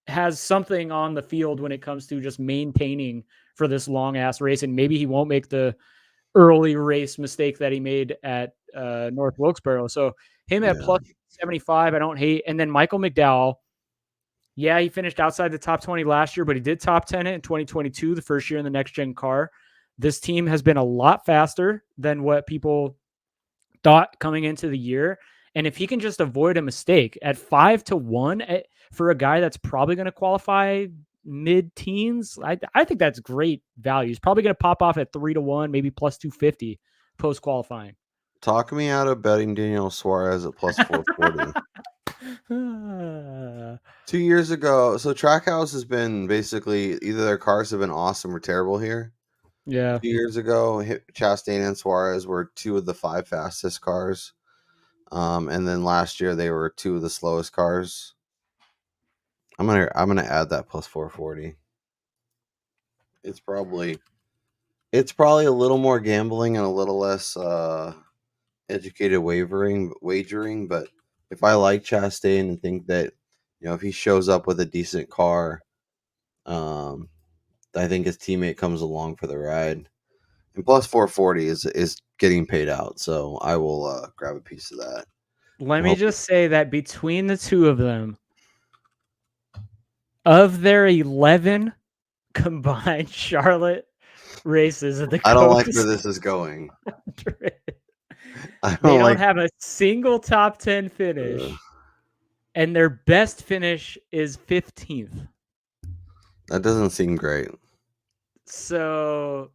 Speaker 6: has something on the field when it comes to just maintaining for this long ass race, and maybe he won't make the early race mistake that he made at North Wilkesboro. So him at plus 75, I don't hate. And then Michael McDowell, yeah, he finished outside the top 20 last year, but he did top 10 it in 2022, the first year in the next gen car. This team has been a lot faster than what people thought coming into the year. And if he can just avoid a mistake at 5 to 1 for a guy that's probably going to qualify mid-teens, I think that's great value. He's probably going to pop off at 3 to 1, maybe plus 250 post qualifying.
Speaker 1: Talk me out of betting Daniel Suarez at plus 440. 2 years ago, so Trackhouse has been basically either their cars have been awesome or terrible here.
Speaker 6: Yeah.
Speaker 1: 2 years ago, Chastain and Suarez were 2 of the 5 fastest cars. And then last year they were 2 of the slowest cars. I'm gonna add that plus 440. It's probably a little more gambling and a little less educated wagering, but if I like Chastain and think that if he shows up with a decent car, I think his teammate comes along for the ride. And plus 440 is getting paid out, so I will grab a piece of that.
Speaker 6: Let me just say that between the two of them, of their 11 combined Charlotte races at the
Speaker 1: I don't like where this is going.
Speaker 6: They don't have a single top 10 finish, and their best finish is 15th.
Speaker 1: That doesn't seem great.
Speaker 6: So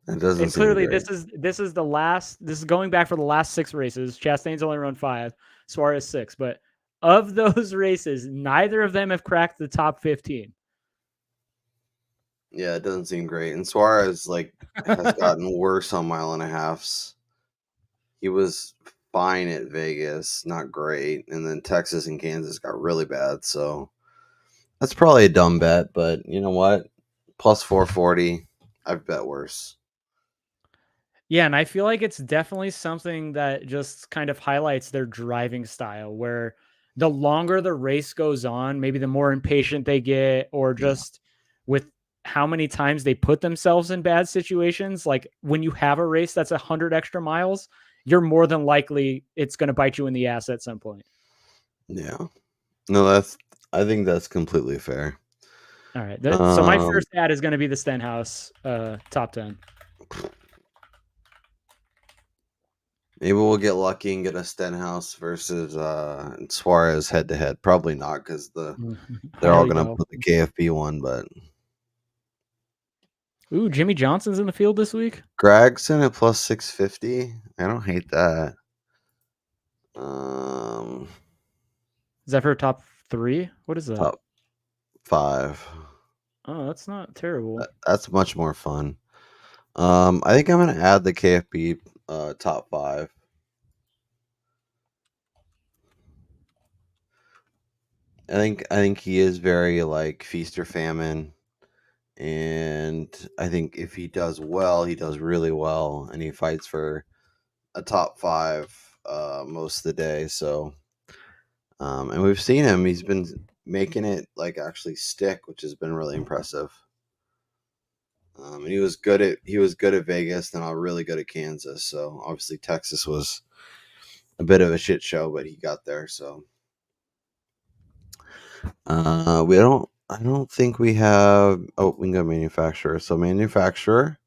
Speaker 1: it doesn't.
Speaker 6: Clearly, this is the last. This is going back for the last 6 races. Chastain's only run 5, Suarez 6, but of those races, neither of them have cracked the top 15.
Speaker 1: Yeah, it doesn't seem great. And Suarez has gotten worse on mile and a halves. He was fine at Vegas, not great, and then Texas and Kansas got really bad. So that's probably a dumb bet, but you know what? Plus 440, I've bet worse.
Speaker 6: Yeah, and I feel like it's definitely something that just kind of highlights their driving style, where the longer the race goes on, maybe the more impatient they get, or just with how many times they put themselves in bad situations. Like when you have a race that's 100 extra miles, you're more than likely it's going to bite you in the ass at some point.
Speaker 1: Yeah. No, I think that's completely fair.
Speaker 6: All right. So my first ad is going to be the Stenhouse top 10.
Speaker 1: Maybe we'll get lucky and get a Stenhouse versus Suarez head to head. Probably not because they're all
Speaker 6: Highly
Speaker 1: gonna
Speaker 6: doubt.
Speaker 1: put the KFB one, but
Speaker 6: Ooh, Jimmy Johnson's in the field this week.
Speaker 1: Gregson at plus 650. I don't hate that.
Speaker 6: Is that for top 3? What is that?
Speaker 1: Top 5.
Speaker 6: Oh, that's not terrible.
Speaker 1: That's much more fun. I think I'm gonna add the KFB top 5. I think he is very like feast or famine, and I think if he does well, he does really well, and he fights for a top 5 most of the day. So, and we've seen him; he's been making it like actually stick, which has been really impressive. And he was good at Vegas, then really good at Kansas. So obviously Texas was a bit of a shit show, but he got there. So I don't think we have. Oh, we can go manufacturer. So manufacturer,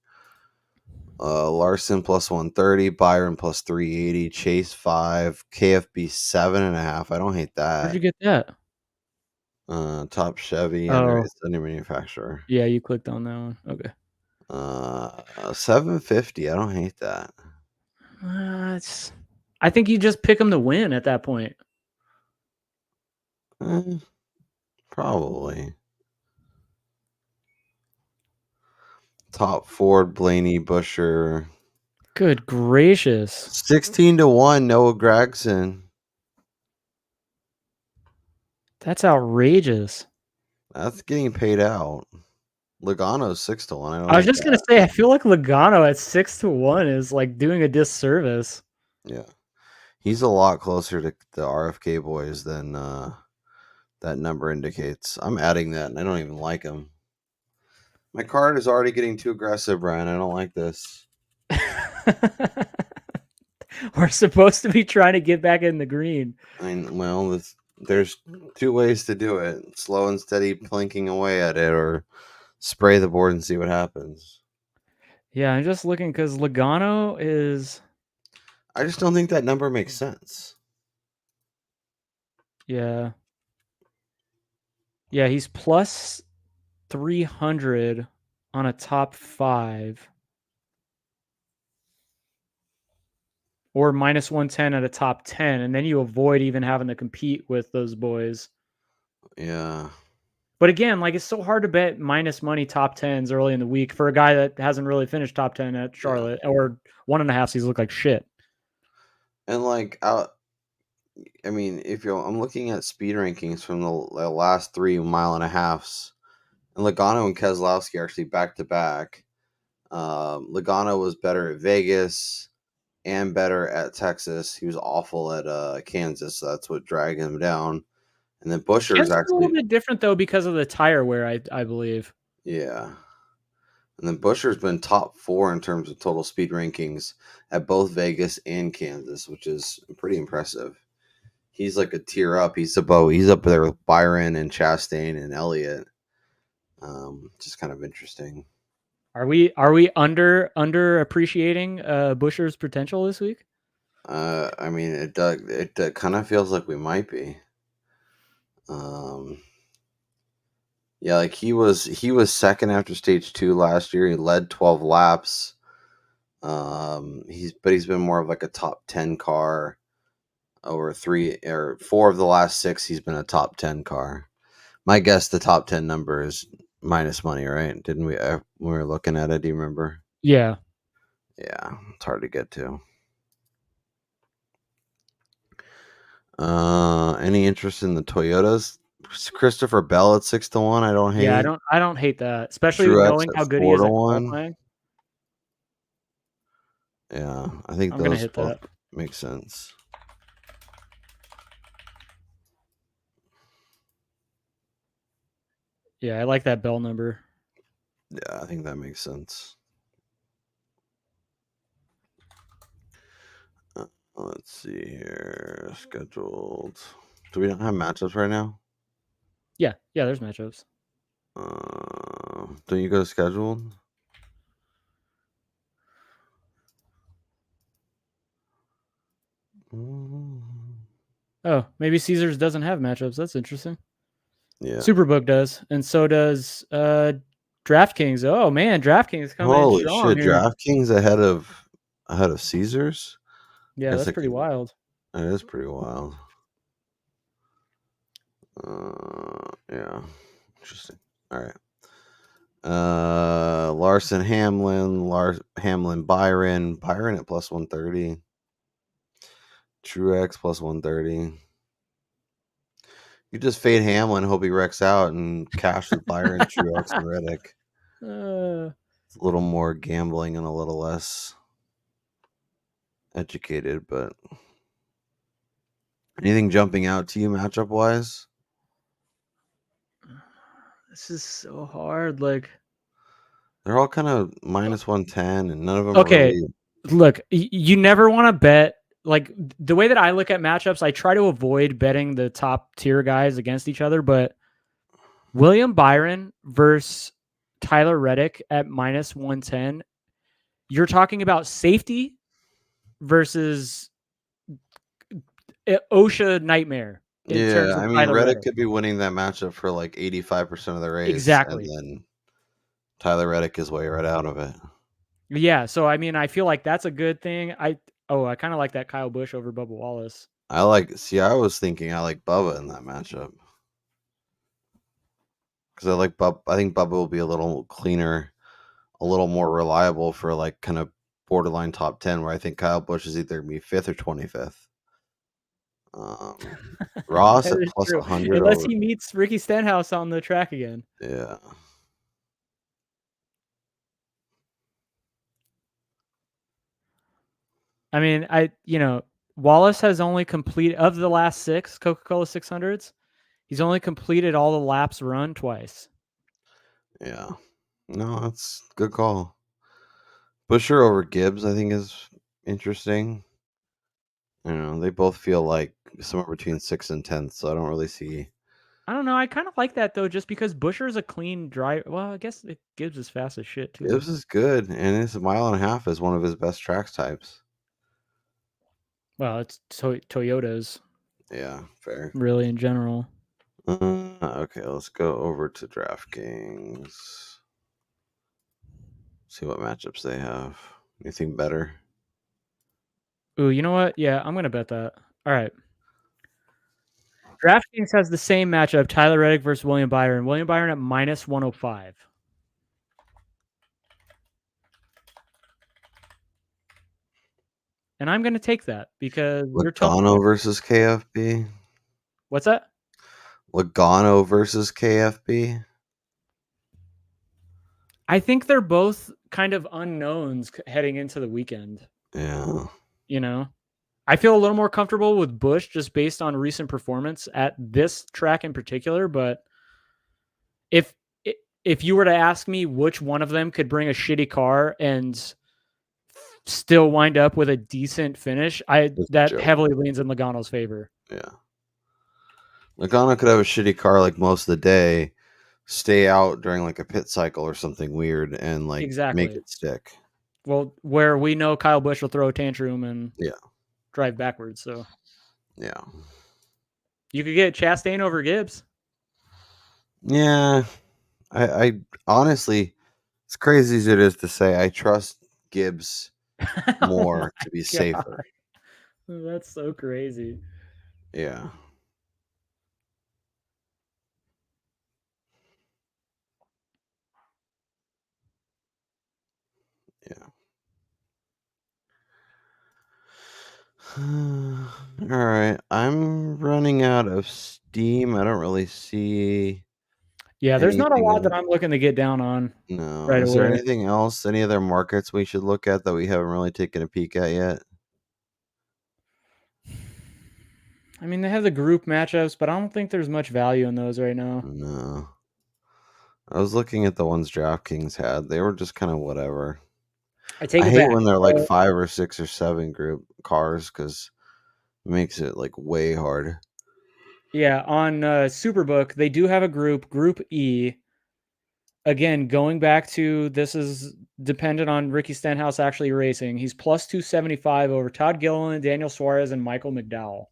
Speaker 1: Larson plus 130, Byron plus 380, Chase 5, KFB 7.5. I don't hate
Speaker 6: Where'd
Speaker 1: that.
Speaker 6: you get that?
Speaker 1: Top Chevy under
Speaker 6: Oh,
Speaker 1: it's under manufacturer.
Speaker 6: yeah, you clicked on that one. Okay.
Speaker 1: 750. I don't hate that.
Speaker 6: I think you just pick him to win at that point.
Speaker 1: Probably. Top Ford, Blaney, Busher.
Speaker 6: Good gracious.
Speaker 1: 16-1, Noah Gregson.
Speaker 6: That's outrageous.
Speaker 1: That's getting paid out. Logano's 6-1. I don't
Speaker 6: I was
Speaker 1: hate
Speaker 6: just gonna
Speaker 1: that.
Speaker 6: say, I feel like Logano at 6-1 is like doing a disservice.
Speaker 1: Yeah. He's a lot closer to the RFK boys than that number indicates. I'm adding that, and I don't even like him. My card is already getting too aggressive, Brian. I don't like this.
Speaker 6: We're supposed to be trying to get back in the green.
Speaker 1: There's 2 ways to do it: slow and steady, plinking away at it, or spray the board and see what happens.
Speaker 6: Yeah, I'm just looking because Logano is.
Speaker 1: I just don't think that number makes sense.
Speaker 6: Yeah. Yeah, he's plus 300 on a top 5. Or minus 110 at a top 10. And then you avoid even having to compete with those boys.
Speaker 1: Yeah.
Speaker 6: But again, like it's so hard to bet minus money top 10s early in the week for a guy that hasn't really finished top 10 at Charlotte or 1.5 seasons look like shit.
Speaker 1: And like I mean, I'm looking at speed rankings from the last 3 mile-and-a-halfs, and Logano and Keselowski are actually back to back. Logano was better at Vegas and better at Texas. He was awful at Kansas, so that's what dragged him down. And then Buscher's
Speaker 6: Kansas is a little
Speaker 1: actually,
Speaker 6: bit different though because of the tire wear, I believe.
Speaker 1: yeah. And then Buscher's been top 4 in terms of total speed rankings at both Vegas and Kansas, which is pretty impressive. He's like a tier up. He's up there with Byron and Chastain and Elliott. Just kind of interesting.
Speaker 6: Are we under appreciating Buscher's potential this week?
Speaker 1: I mean, it kind of feels like we might be. Yeah, like he was second after stage 2 last year. He led 12 laps. He's been more of like a top 10 car over 3 or 4 of the last 6. He's been a top 10 car. My guess, the top 10 number is minus money, right? Didn't we when we were looking at it? Do you remember?
Speaker 6: Yeah.
Speaker 1: Yeah, it's hard to get to. Any interest in the Toyotas? Christopher Bell at 6-1. I don't hate.
Speaker 6: Yeah, I don't hate that, especially
Speaker 1: Truex
Speaker 6: knowing
Speaker 1: at
Speaker 6: how good he
Speaker 1: 4
Speaker 6: is
Speaker 1: to
Speaker 6: at
Speaker 1: 1.
Speaker 6: qualifying.
Speaker 1: Yeah, I think
Speaker 6: I'm gonna
Speaker 1: those
Speaker 6: hit
Speaker 1: both
Speaker 6: that.
Speaker 1: make sense.
Speaker 6: Yeah, I like that Bell number.
Speaker 1: Yeah, I think that makes sense. Let's see here. Scheduled. Do we not have matchups right now?
Speaker 6: Yeah, there's matchups.
Speaker 1: Don't you go to scheduled?
Speaker 6: Oh, maybe Caesars doesn't have matchups. That's interesting.
Speaker 1: Yeah.
Speaker 6: Superbook does, and so does DraftKings. Oh man, DraftKings coming in
Speaker 1: Holy
Speaker 6: strong
Speaker 1: shit!
Speaker 6: here.
Speaker 1: DraftKings ahead of Caesars.
Speaker 6: Yeah,
Speaker 1: Guess
Speaker 6: that's
Speaker 1: I
Speaker 6: pretty
Speaker 1: can.
Speaker 6: wild.
Speaker 1: That is pretty wild. Yeah. Interesting. All right. Larson Hamlin Byron at plus 130. Truex plus 130. You just fade Hamlin, hope he wrecks out, and cash with Byron, Truex, and Reddick. It's a little more gambling and a little less educated, but anything jumping out to you matchup wise?
Speaker 6: This is so hard. Like,
Speaker 1: They're all kind of minus 110, and none of them
Speaker 6: okay,
Speaker 1: really.
Speaker 6: look, you never want to bet. Like the way that I look at matchups, I try to avoid betting the top tier guys against each other. But William Byron versus Tyler Reddick at minus 110, you're talking about safety versus OSHA nightmare in terms
Speaker 1: Yeah,
Speaker 6: of
Speaker 1: I mean,
Speaker 6: Tyler
Speaker 1: Reddick
Speaker 6: Reddick.
Speaker 1: could be winning that matchup for like 85% of the race, and
Speaker 6: Exactly.
Speaker 1: then Tyler Reddick is way right out of it.
Speaker 6: Yeah. So I mean, I feel like that's a good thing. I kind of like that Kyle Busch over Bubba Wallace.
Speaker 1: I was thinking I like Bubba in that matchup. Because I like Bubba. I think Bubba will be a little cleaner, a little more reliable for like kind of borderline top 10, where I think Kyle Busch is either going to be 5th or 25th. Ross
Speaker 6: That
Speaker 1: at
Speaker 6: is
Speaker 1: plus
Speaker 6: true.
Speaker 1: 100
Speaker 6: Unless
Speaker 1: over.
Speaker 6: he meets Ricky Stenhouse on the track again.
Speaker 1: Yeah.
Speaker 6: I mean, Wallace has only completed, of the last 6 Coca-Cola 600s, he's only completed all the laps run twice.
Speaker 1: Yeah. No, that's a good call. Busher over Gibbs, I think, is interesting. They both feel like somewhere between 6th and 10th, so I don't really see.
Speaker 6: I don't know. I kind of like that though, just because Busher's a clean driver. Well, I guess Gibbs is fast as shit too.
Speaker 1: Gibbs is good, and his mile and a half is one of his best track types.
Speaker 6: Well, it's Toyotas.
Speaker 1: Yeah, fair.
Speaker 6: Really, in general.
Speaker 1: Okay, let's go over to DraftKings. See what matchups they have. Anything better?
Speaker 6: Ooh, you know what? Yeah, I'm gonna bet that. All right. DraftKings has the same matchup: Tyler Reddick versus William Byron. William Byron at minus 105. And I'm going to take that because you're telling me.
Speaker 1: Logano versus KFB.
Speaker 6: What's that?
Speaker 1: Logano versus KFB.
Speaker 6: I think they're both kind of unknowns heading into the weekend.
Speaker 1: Yeah.
Speaker 6: I feel a little more comfortable with Busch just based on recent performance at this track in particular. But if you were to ask me which one of them could bring a shitty car and still wind up with a decent finish, that heavily leans in Logano's favor.
Speaker 1: Yeah. Logano could have a shitty car like most of the day, stay out during like a pit cycle or something weird, and like
Speaker 6: Exactly.
Speaker 1: make it stick.
Speaker 6: Well, where we know Kyle Busch will throw a tantrum and drive backwards. So
Speaker 1: yeah,
Speaker 6: you could get Chastain over Gibbs.
Speaker 1: Yeah, I honestly, as crazy as it is to say, I trust Gibbs more to be safer.
Speaker 6: That's so crazy.
Speaker 1: Yeah. Yeah. All right. I'm running out of steam. I don't really see.
Speaker 6: Yeah, there's not a
Speaker 1: anything
Speaker 6: lot
Speaker 1: else.
Speaker 6: that I'm looking to get down on.
Speaker 1: No.
Speaker 6: Right
Speaker 1: Is
Speaker 6: away.
Speaker 1: there anything else? Any other markets we should look at that we haven't really taken a peek at yet?
Speaker 6: I mean, they have the group matchups, but I don't think there's much value in those right now.
Speaker 1: No. I was looking at the ones DraftKings had. They were just kind of whatever.
Speaker 6: I
Speaker 1: hate
Speaker 6: back.
Speaker 1: when they're like 5 or 6 or 7 group cars because it makes it like way hard.
Speaker 6: Yeah, on Superbook, they do have a group E. again, going back to this is dependent on Ricky Stenhouse actually racing. He's plus 275 over Todd Gilliland, Daniel Suarez, and Michael McDowell.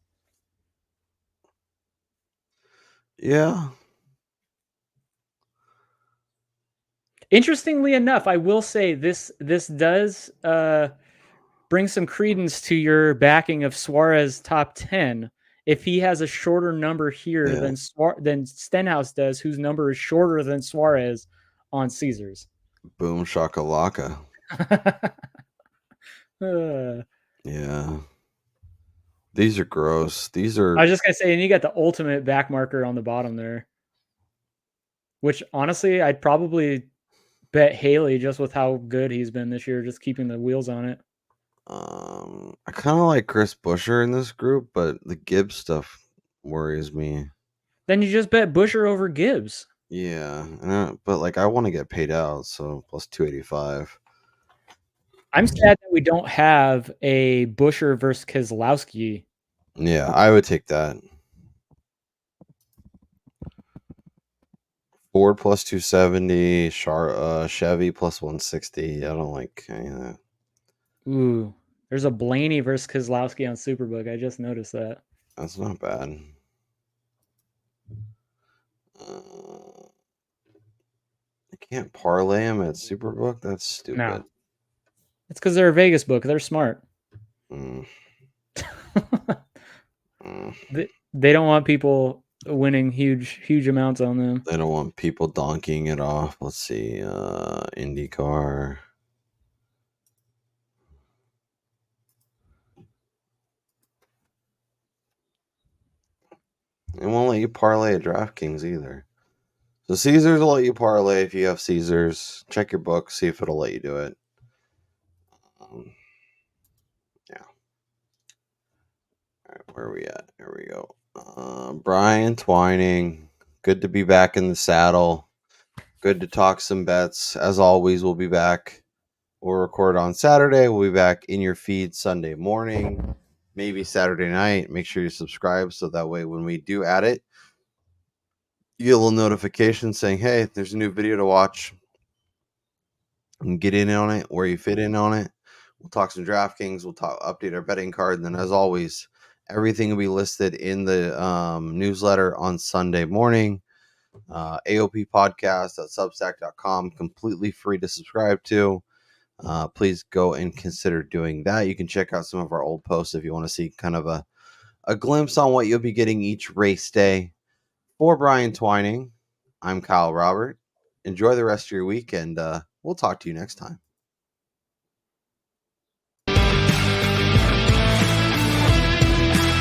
Speaker 1: Yeah.
Speaker 6: Interestingly enough, I will say this does bring some credence to your backing of Suarez top 10. If he has a shorter number here than Stenhouse does, whose number is shorter than Suarez on Caesars.
Speaker 1: Boom shakalaka.
Speaker 6: Uh,
Speaker 1: Yeah. These are gross. These are.
Speaker 6: I was just gonna say, and you got the ultimate back marker on the bottom there. Which honestly, I'd probably bet Haley just with how good he's been this year, just keeping the wheels on it.
Speaker 1: I kind of like Chris Buescher in this group, but the Gibbs stuff worries me.
Speaker 6: Then you just bet Buescher over Gibbs.
Speaker 1: Yeah, but like I want to get paid out, so plus 285.
Speaker 6: I'm sad that we don't have a Buescher versus Keselowski.
Speaker 1: Yeah, I would take that. Ford plus 270, Chevy plus 160. I don't like any of that.
Speaker 6: Ooh, there's a Blaney versus Keselowski on Superbook. I just noticed that.
Speaker 1: That's not bad. I can't parlay them at Superbook. That's stupid.
Speaker 6: No. It's because they're a Vegas book. They're smart.
Speaker 1: Mm.
Speaker 6: They don't want people winning huge amounts on them.
Speaker 1: They don't want people donkeying it off. Let's see. IndyCar. It won't let you parlay at DraftKings either. So Caesars will let you parlay if you have Caesars. Check your book, see if it'll let you do it. Yeah. All right, where are we at? Here we go. Brian Twining. Good to be back in the saddle. Good to talk some bets. As always, we'll be back. We'll record on Saturday. We'll be back in your feed Sunday morning, maybe Saturday night. Make sure you subscribe so that way when we do add it, you get a little notification saying, hey, there's a new video to watch. And get in on it where you fit in on it. We'll talk some DraftKings. We'll update our betting card. And then, as always, everything will be listed in the newsletter on Sunday morning. AOP podcast at substack.com, completely free to subscribe to. Please go and consider doing that. You can check out some of our old posts if you want to see kind of a glimpse on what you'll be getting each race day. For Brian Twining, I'm Kyle Robert. Enjoy the rest of your week, and we'll talk to you next time.